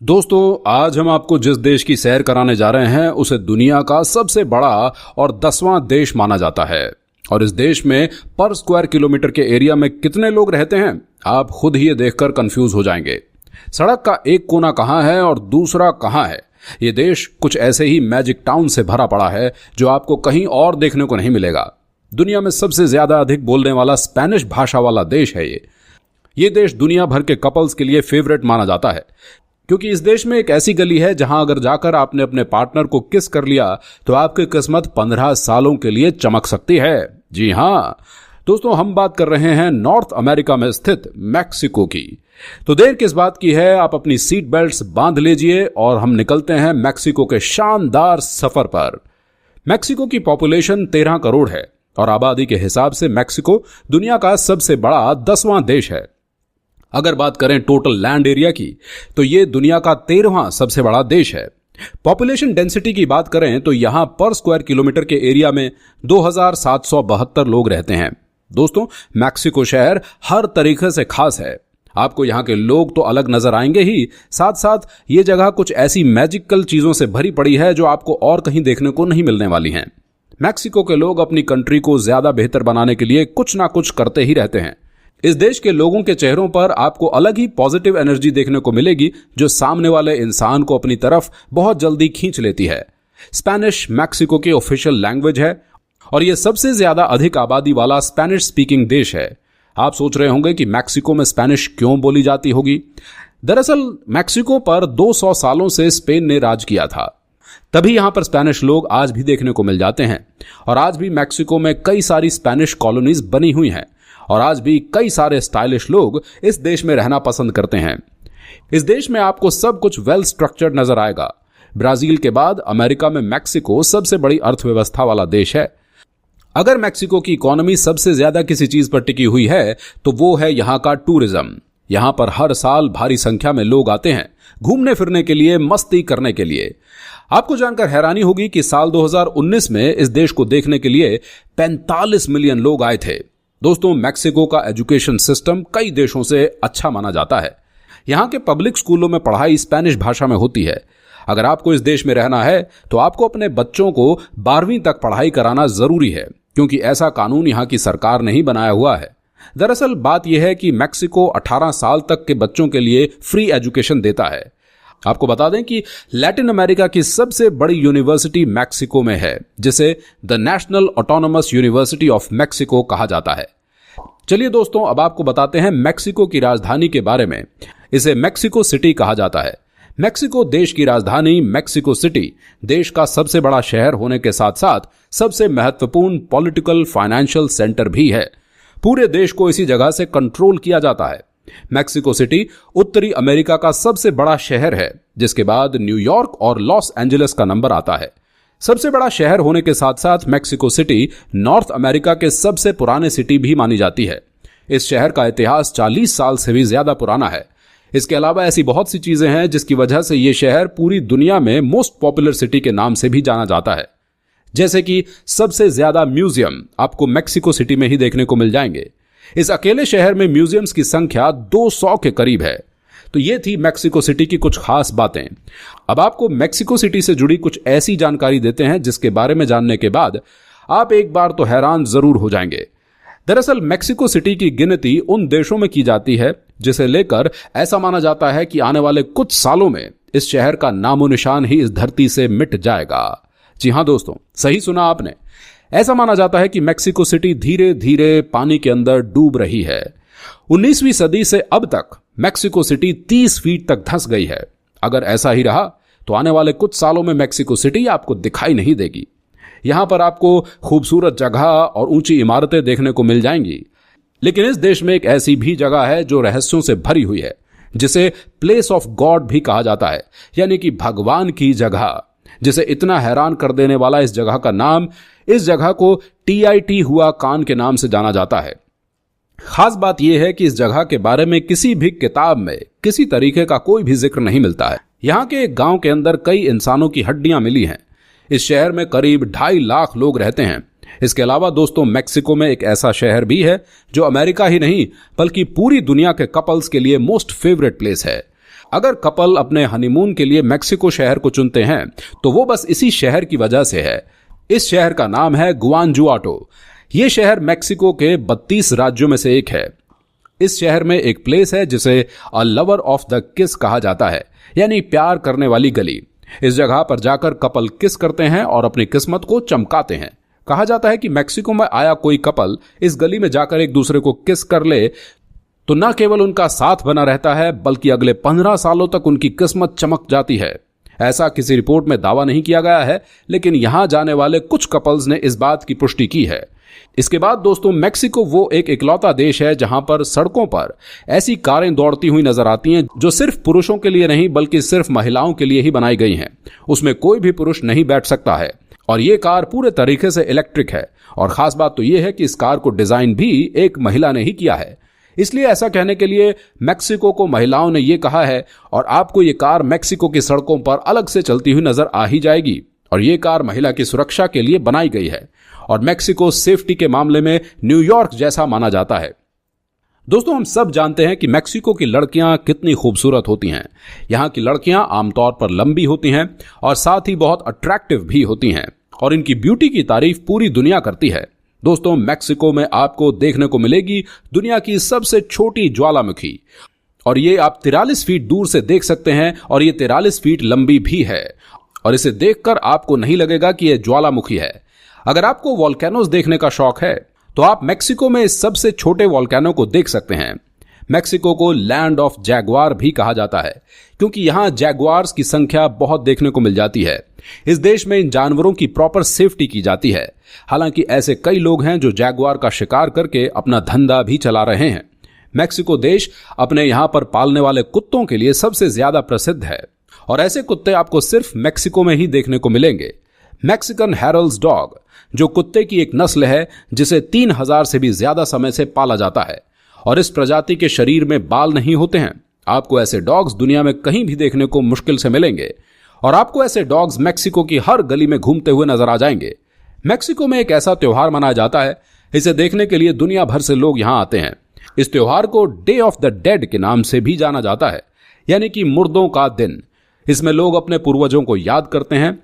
दोस्तों, आज हम आपको जिस देश की सैर कराने जा रहे हैं उसे दुनिया का सबसे बड़ा और 10वां देश माना जाता है। और इस देश में पर स्क्वायर किलोमीटर के एरिया में कितने लोग रहते हैं, आप खुद ही ये देखकर कंफ्यूज हो जाएंगे। सड़क का एक कोना कहां है और दूसरा कहां है। ये देश कुछ ऐसे ही मैजिक टाउन से भरा पड़ा है जो आपको कहीं और देखने को नहीं मिलेगा। दुनिया में सबसे ज्यादा अधिक बोलने वाला स्पेनिश भाषा वाला देश है ये देश दुनिया भर के कपल्स के लिए फेवरेट माना जाता है, क्योंकि इस देश में एक ऐसी गली है जहां अगर जाकर आपने अपने पार्टनर को किस कर लिया तो आपकी किस्मत 15 सालों के लिए चमक सकती है। जी हां दोस्तों, हम बात कर रहे हैं नॉर्थ अमेरिका में स्थित मैक्सिको की। तो देर किस बात की है, आप अपनी सीट बेल्ट्स बांध लीजिए और हम निकलते हैं मैक्सिको के शानदार सफर पर। मैक्सिको की पॉपुलेशन 13 करोड़ है और आबादी के हिसाब से मैक्सिको दुनिया का सबसे बड़ा 10वां देश है। अगर बात करें टोटल लैंड एरिया की तो यह दुनिया का 13वां सबसे बड़ा देश है। पॉपुलेशन डेंसिटी की बात करें तो यहां पर स्क्वायर किलोमीटर के एरिया में 2772 लोग रहते हैं। दोस्तों, मैक्सिको शहर हर तरीके से खास है। आपको यहां के लोग तो अलग नजर आएंगे ही, साथ साथ ये जगह कुछ ऐसी मैजिकल चीजों से भरी पड़ी है जो आपको और कहीं देखने को नहीं मिलने वाली हैं। मैक्सिको के लोग अपनी कंट्री को ज्यादा बेहतर बनाने के लिए कुछ ना कुछ करते ही रहते हैं। इस देश के लोगों के चेहरों पर आपको अलग ही पॉजिटिव एनर्जी देखने को मिलेगी जो सामने वाले इंसान को अपनी तरफ बहुत जल्दी खींच लेती है। स्पेनिश मैक्सिको की ऑफिशियल लैंग्वेज है और यह सबसे ज्यादा अधिक आबादी वाला स्पेनिश स्पीकिंग देश है। आप सोच रहे होंगे कि मैक्सिको में स्पेनिश क्यों बोली जाती होगी। दरअसल मैक्सिको पर 200 सालों से स्पेन ने राज किया था, तभी यहां पर स्पेनिश लोग आज भी देखने को मिल जाते हैं। और आज भी मैक्सिको में कई सारी स्पेनिश कॉलोनीज बनी हुई हैं और आज भी कई सारे स्टाइलिश लोग इस देश में रहना पसंद करते हैं। इस देश में आपको सब कुछ वेल स्ट्रक्चर्ड नजर आएगा। ब्राजील के बाद अमेरिका में मैक्सिको सबसे बड़ी अर्थव्यवस्था वाला देश है। अगर मैक्सिको की इकोनॉमी सबसे ज्यादा किसी चीज पर टिकी हुई है तो वो है यहां का टूरिज्म। यहां पर हर साल भारी संख्या में लोग आते हैं घूमने फिरने के लिए, मस्ती करने के लिए। आपको जानकर हैरानी होगी कि साल 2019 में इस देश को देखने के लिए 45 मिलियन लोग आए थे। दोस्तों, मैक्सिको का एजुकेशन सिस्टम कई देशों से अच्छा माना जाता है। यहां के पब्लिक स्कूलों में पढ़ाई स्पेनिश भाषा में होती है। अगर आपको इस देश में रहना है तो आपको अपने बच्चों को 12वीं तक पढ़ाई कराना जरूरी है, क्योंकि ऐसा कानून यहां की सरकार ने ही बनाया हुआ है। दरअसल बात यह है कि मैक्सिको 18 साल तक के बच्चों के लिए फ्री एजुकेशन देता है। आपको बता दें कि लैटिन अमेरिका की सबसे बड़ी यूनिवर्सिटी मैक्सिको में है, जिसे the national autonomous university of Mexico कहा जाता है। चलिए दोस्तों, अब आपको बताते हैं मैक्सिको की राजधानी के बारे में। इसे मैक्सिको सिटी कहा जाता है। मैक्सिको देश की राजधानी मैक्सिको सिटी देश का सबसे बड़ा शहर होने के साथ साथ सबसे महत्वपूर्ण पॉलिटिकल फाइनेंशियल सेंटर भी है। पूरे देश को इसी जगह से कंट्रोल किया जाता है। मैक्सिको सिटी उत्तरी अमेरिका का सबसे बड़ा शहर है, जिसके बाद न्यूयॉर्क और लॉस एंजलिस का नंबर आता है। सबसे बड़ा शहर होने के साथ साथ मैक्सिको सिटी नॉर्थ अमेरिका के सबसे पुराने सिटी भी मानी जाती है। इस शहर का इतिहास 40 साल से भी ज्यादा पुराना है। इसके अलावा ऐसी बहुत सी चीजें हैं जिसकी वजह से यह शहर पूरी दुनिया में मोस्ट पॉपुलर सिटी के नाम से भी जाना जाता है। जैसे कि सबसे ज्यादा म्यूजियम आपको मैक्सिको सिटी में ही देखने को मिल जाएंगे। इस अकेले शहर में म्यूजियम्स की संख्या 200 के करीब है। तो ये थी मैक्सिको सिटी की कुछ खास बातें। अब आपको मैक्सिको सिटी से जुड़ी कुछ ऐसी जानकारी देते हैं जिसके बारे में जानने के बाद आप एक बार तो हैरान जरूर हो जाएंगे। दरअसल मैक्सिको सिटी की गिनती उन देशों में की जाती है जिसे लेकर ऐसा माना जाता है कि आने वाले कुछ सालों में इस शहर का नामो निशान ही इस धरती से मिट जाएगा। जी हां दोस्तों, सही सुना आपने। ऐसा माना जाता है कि मैक्सिको सिटी धीरे धीरे पानी के अंदर डूब रही है। 19वीं सदी से अब तक मैक्सिको सिटी 30 फीट तक धंस गई है। अगर ऐसा ही रहा तो आने वाले कुछ सालों में मैक्सिको सिटी आपको दिखाई नहीं देगी। यहां पर आपको खूबसूरत जगह और ऊंची इमारतें देखने को मिल जाएंगी, लेकिन इस देश में एक ऐसी भी जगह है जो रहस्यों से भरी हुई है, जिसे प्लेस ऑफ गॉड भी कहा जाता है, यानी कि भगवान की जगह। जिसे इतना हैरान कर देने वाला इस जगह का नाम, इस जगह को टीआईटी हुआ कान के नाम से जाना जाता है। खास बात यह है कि इस जगह के बारे में किसी भी किताब में किसी तरीके का कोई भी जिक्र नहीं मिलता है। यहां के एक गांव के अंदर कई इंसानों की हड्डियां मिली हैं। इस शहर में करीब 2.5 लाख लोग रहते हैं। इसके अलावा दोस्तों, मैक्सिको में एक ऐसा शहर भी है जो अमेरिका ही नहीं बल्कि पूरी दुनिया के कपल्स के लिए मोस्ट फेवरेट प्लेस है। अगर कपल अपने हनीमून के लिए मेक्सिको शहर को चुनते हैं तो वो बस इसी शहर की वजह से है। इस शहर का नाम है गुआनाजुआटो। ये शहर मेक्सिको के 32 राज्यों में से एक है। इस शहर में एक प्लेस है जिसे अ लवर ऑफ द किस कहा जाता है, यानी प्यार करने वाली गली। इस जगह पर जाकर कपल किस करते हैं और अपनी किस्मत को चमकाते हैं। कहा जाता है कि मेक्सिको में आया कोई कपल इस गली में जाकर एक दूसरे को किस कर ले तो न केवल उनका साथ बना रहता है, बल्कि अगले 15 सालों तक उनकी किस्मत चमक जाती है। ऐसा किसी रिपोर्ट में दावा नहीं किया गया है, लेकिन यहां जाने वाले कुछ कपल्स ने इस बात की पुष्टि की है। इसके बाद दोस्तों, मेक्सिको वो एक इकलौता देश है जहां पर सड़कों पर ऐसी कारें दौड़ती हुई नजर आती हैं जो सिर्फ पुरुषों के लिए नहीं बल्कि सिर्फ महिलाओं के लिए ही बनाई गई हैं। उसमें कोई भी पुरुष नहीं बैठ सकता है और ये कार पूरे तरीके से इलेक्ट्रिक है। और खास बात तो ये है कि इस कार को डिजाइन भी एक महिला ने ही किया है। इसलिए ऐसा कहने के लिए मेक्सिको को महिलाओं ने यह कहा है और आपको ये कार मेक्सिको की सड़कों पर अलग से चलती हुई नजर आ ही जाएगी। और ये कार महिला की सुरक्षा के लिए बनाई गई है और मेक्सिको सेफ्टी के मामले में न्यूयॉर्क जैसा माना जाता है। दोस्तों, हम सब जानते हैं कि मेक्सिको की लड़कियां कितनी खूबसूरत होती हैं। यहां की लड़कियां आमतौर पर लंबी होती हैं और साथ ही बहुत अट्रैक्टिव भी होती हैं और इनकी ब्यूटी की तारीफ पूरी दुनिया करती है। दोस्तों, मेक्सिको में आपको देखने को मिलेगी दुनिया की सबसे छोटी ज्वालामुखी और ये आप 43 फीट दूर से देख सकते हैं और ये 43 फीट लंबी भी है और इसे देखकर आपको नहीं लगेगा कि यह ज्वालामुखी है। अगर आपको वॉल्केनोज देखने का शौक है तो आप मेक्सिको में इस सबसे छोटे वॉल्केनो को देख सकते हैं। मेक्सिको को लैंड ऑफ जैगुआर भी कहा जाता है क्योंकि यहां जैगुआर्स की संख्या बहुत देखने को मिल जाती है। इस देश में इन जानवरों की प्रॉपर सेफ्टी की जाती है। हालांकि ऐसे कई लोग हैं जो जैगुआर का शिकार करके अपना धंधा भी चला रहे हैं। मेक्सिको देश अपने यहां पर पालने वाले कुत्तों के लिए सबसे ज्यादा प्रसिद्ध है और ऐसे कुत्ते आपको सिर्फ मेक्सिको में ही देखने को मिलेंगे। मैक्सिकन हैरल्स डॉग जो कुत्ते की एक नस्ल है जिसे 3000 से भी ज्यादा समय से पाला जाता है और इस प्रजाति के शरीर में बाल नहीं होते हैं। आपको ऐसे डॉग्स दुनिया में कहीं भी देखने को मुश्किल से मिलेंगे और आपको ऐसे डॉग्स मेक्सिको की हर गली में घूमते हुए नजर आ जाएंगे। मेक्सिको में एक ऐसा त्योहार मनाया जाता है, इसे देखने के लिए दुनिया भर से लोग यहां आते हैं। इस त्योहार को डे ऑफ द डेड के नाम से भी जाना जाता है, यानी कि मुर्दों का दिन। इसमें लोग अपने पूर्वजों को याद करते हैं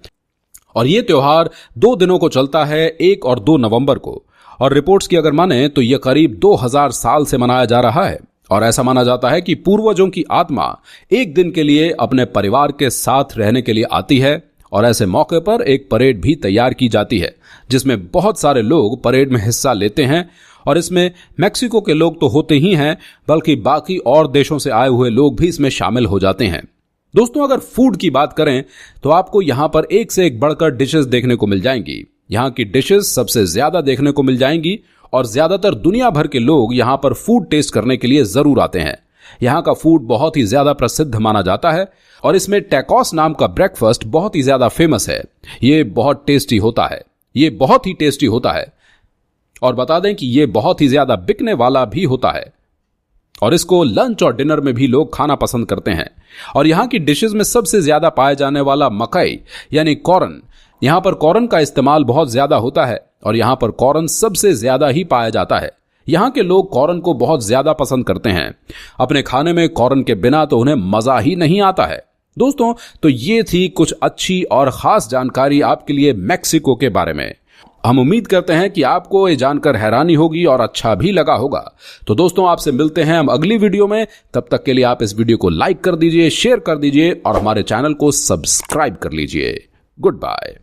और यह त्योहार 2 दिनों को चलता है, 1 और 2 नवंबर को। और रिपोर्ट्स की अगर माने तो यह करीब 2000 साल से मनाया जा रहा है और ऐसा माना जाता है कि पूर्वजों की आत्मा एक दिन के लिए अपने परिवार के साथ रहने के लिए आती है और ऐसे मौके पर एक परेड भी तैयार की जाती है जिसमें बहुत सारे लोग परेड में हिस्सा लेते हैं। और इसमें मेक्सिको के लोग तो होते ही हैं बल्कि बाकी और देशों से आए हुए लोग भी इसमें शामिल हो जाते हैं। दोस्तों, अगर फूड की बात करें तो आपको यहां पर एक से एक बढ़कर डिशेस देखने को मिल जाएंगी। यहां की डिशेस सबसे ज्यादा देखने को मिल जाएंगी और ज्यादातर दुनिया भर के लोग यहां पर फूड टेस्ट करने के लिए जरूर आते हैं। यहां का फूड बहुत ही ज्यादा प्रसिद्ध माना जाता है और इसमें टैकोस नाम का ब्रेकफास्ट बहुत ही ज्यादा फेमस है। ये बहुत टेस्टी होता है, ये बहुत ही टेस्टी होता है और बता दें कि ये बहुत ही ज्यादा बिकने वाला भी होता है और इसको लंच और डिनर में भी लोग खाना पसंद करते हैं। और यहाँ की डिशेस में सबसे ज्यादा पाया जाने वाला मकई यानी कॉर्न, यहाँ पर कॉर्न का इस्तेमाल बहुत ज्यादा होता है और यहाँ पर कॉर्न सबसे ज्यादा ही पाया जाता है। यहाँ के लोग कॉर्न को बहुत ज्यादा पसंद करते हैं। अपने खाने में कॉर्न के बिना तो उन्हें मजा ही नहीं आता है। दोस्तों, तो ये थी कुछ अच्छी और खास जानकारी आपके लिए मेक्सिको के बारे में। हम उम्मीद करते हैं कि आपको ये जानकर हैरानी होगी और अच्छा भी लगा होगा। तो दोस्तों, आपसे मिलते हैं हम अगली वीडियो में। तब तक के लिए आप इस वीडियो को लाइक कर दीजिए, शेयर कर दीजिए और हमारे चैनल को सब्सक्राइब कर लीजिए। Good bye.